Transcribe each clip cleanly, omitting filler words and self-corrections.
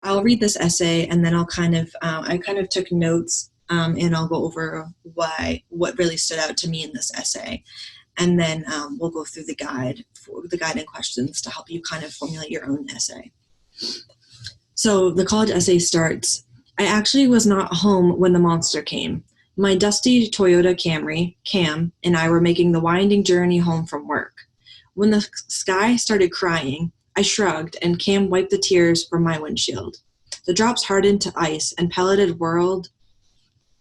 I'll read this essay and then I'll I kind of took notes and I'll go over what really stood out to me in this essay. And then we'll go through the guide and questions to help you kind of formulate your own essay. So the college essay starts, I actually was not home when the monster came. My dusty Toyota Camry, Cam, and I were making the winding journey home from work. When the sky started crying, I shrugged and Cam wiped the tears from my windshield. The drops hardened to ice and pelleted whirled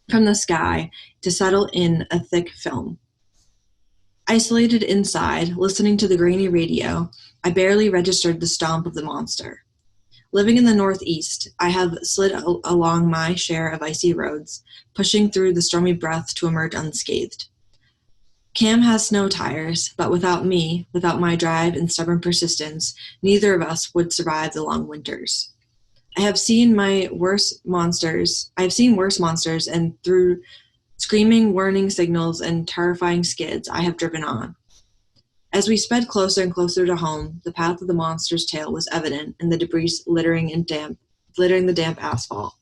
from the sky to settle in a thick film. Isolated inside, listening to the grainy radio, I barely registered the stomp of the monster. Living in the Northeast, I have slid along my share of icy roads, pushing through the stormy breath to emerge unscathed. Cam has snow tires, but without me, without my drive and stubborn persistence, neither of us would survive the long winters. I have seen worse monsters, and through screaming warning signals and terrifying skids, I have driven on. As we sped closer and closer to home, the path of the monster's tail was evident in the debris littering the damp asphalt.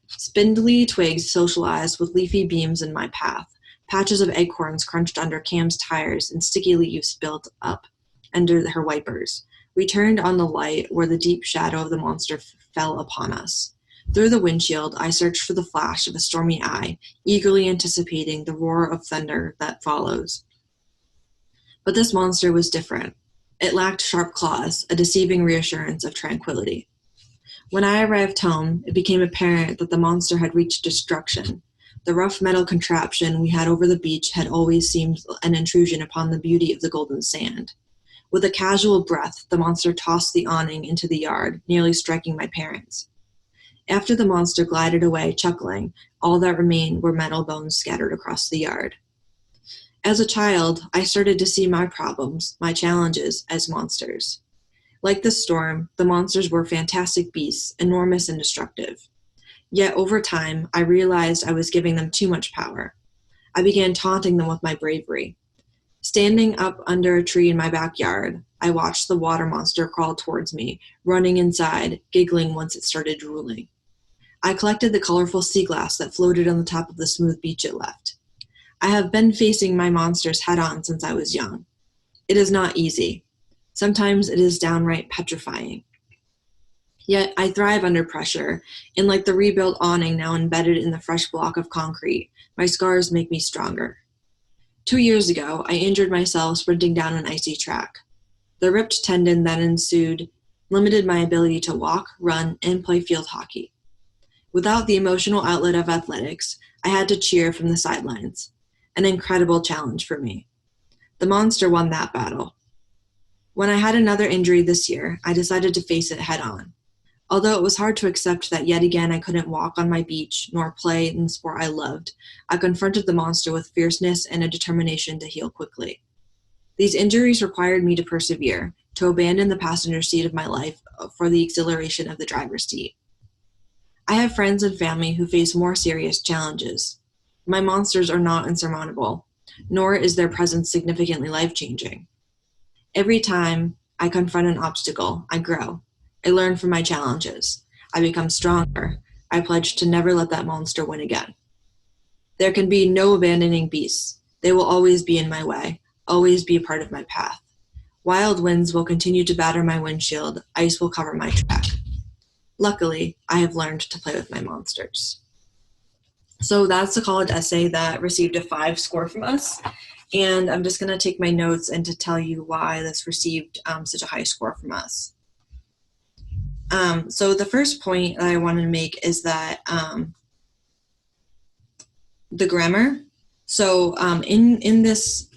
Spindly twigs socialized with leafy beams in my path. Patches of acorns crunched under Cam's tires and sticky leaves built up under her wipers. We turned on the light where the deep shadow of the monster fell upon us. Through the windshield, I searched for the flash of a stormy eye, eagerly anticipating the roar of thunder that follows. But this monster was different. It lacked sharp claws, a deceiving reassurance of tranquility. When I arrived home, it became apparent that the monster had reached destruction. The rough metal contraption we had over the beach had always seemed an intrusion upon the beauty of the golden sand. With a casual breath, the monster tossed the awning into the yard, nearly striking my parents. After the monster glided away, chuckling, all that remained were metal bones scattered across the yard. As a child, I started to see my problems, my challenges, as monsters. Like the storm, the monsters were fantastic beasts, enormous and destructive. Yet over time, I realized I was giving them too much power. I began taunting them with my bravery. Standing up under a tree in my backyard, I watched the water monster crawl towards me, running inside, giggling once it started drooling. I collected the colorful sea glass that floated on the top of the smooth beach it left. I have been facing my monsters head-on since I was young. It is not easy. Sometimes it is downright petrifying. Yet I thrive under pressure, and like the rebuilt awning now embedded in the fresh block of concrete, my scars make me stronger. 2 years ago, I injured myself sprinting down an icy track. The ripped tendon that ensued limited my ability to walk, run, and play field hockey. Without the emotional outlet of athletics, I had to cheer from the sidelines. An incredible challenge for me. The monster won that battle. When I had another injury this year, I decided to face it head-on. Although it was hard to accept that yet again I couldn't walk on my beach nor play in the sport I loved, I confronted the monster with fierceness and a determination to heal quickly. These injuries required me to persevere, to abandon the passenger seat of my life for the exhilaration of the driver's seat. I have friends and family who face more serious challenges. My monsters are not insurmountable, nor is their presence significantly life-changing. Every time I confront an obstacle, I grow. I learn from my challenges. I become stronger. I pledge to never let that monster win again. There can be no abandoning beasts. They will always be in my way, always be a part of my path. Wild winds will continue to batter my windshield. Ice will cover my track. Luckily, I have learned to play with my monsters. So that's the college essay that received a 5 score from us. And I'm just going to take my notes and to tell you why this received such a high score from us. So the first point that I wanted to make is that the grammar. So in this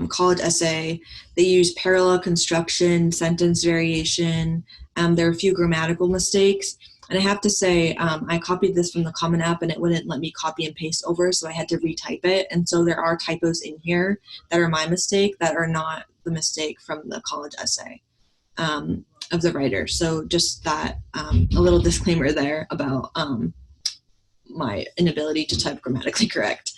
college essay, they use parallel construction, sentence variation. There are a few grammatical mistakes. And I have to say, I copied this from the Common App and it wouldn't let me copy and paste over, so I had to retype it. And so there are typos in here that are my mistake, that are not the mistake from the college essay of the writer. So just that, a little disclaimer there about my inability to type grammatically correct.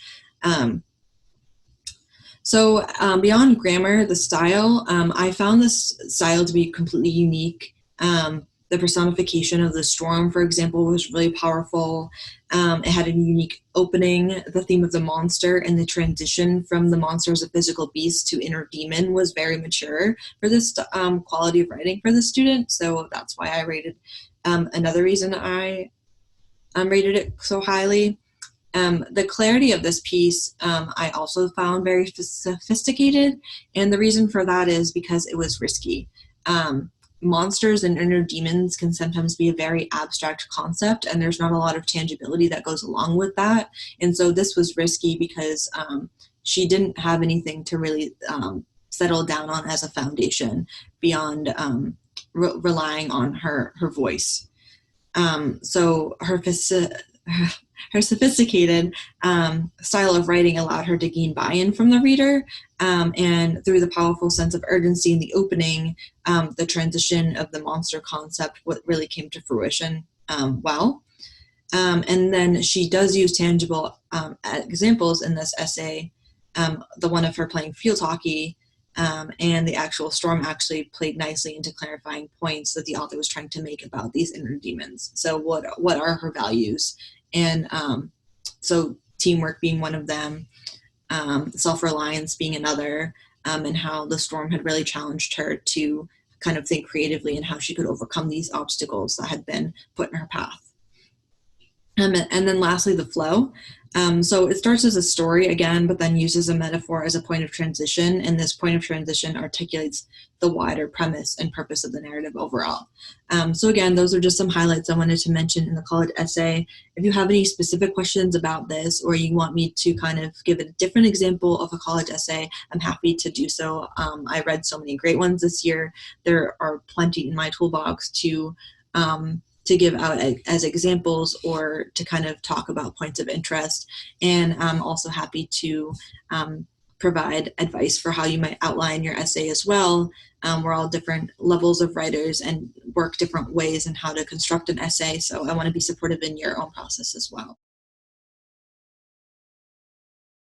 So beyond grammar, the style, I found this style to be completely unique. The personification of the storm, for example, was really powerful. It had a unique opening. The theme of the monster and the transition from the monster as a physical beast to inner demon was very mature for this quality of writing for the student. So that's why I rated. Another reason I rated it so highly. The clarity of this piece I also found very sophisticated, and the reason for that is because it was risky. Monsters and inner demons can sometimes be a very abstract concept, and there's not a lot of tangibility that goes along with that. And so this was risky because she didn't have anything to really settle down on as a foundation beyond relying on her voice. So her sophisticated style of writing allowed her to gain buy-in from the reader, and through the powerful sense of urgency in the opening, the transition of the monster concept what really came to fruition well. And then she does use tangible examples in this essay, the one of her playing field hockey, and the actual storm actually played nicely into clarifying points that the author was trying to make about these inner demons. So what are her values? And so teamwork being one of them, self-reliance being another, and how the storm had really challenged her to kind of think creatively and how she could overcome these obstacles that had been put in her path. And then lastly, the flow. So it starts as a story again, but then uses a metaphor as a point of transition. And this point of transition articulates the wider premise and purpose of the narrative overall. So again, those are just some highlights I wanted to mention in the college essay. If you have any specific questions about this, or you want me to kind of give a different example of a college essay, I'm happy to do so. I read so many great ones this year. There are plenty in my toolbox to give out as examples or to kind of talk about points of interest. And I'm also happy to provide advice for how you might outline your essay as well. We're all different levels of writers and work different ways in how to construct an essay. So I want to be supportive in your own process as well.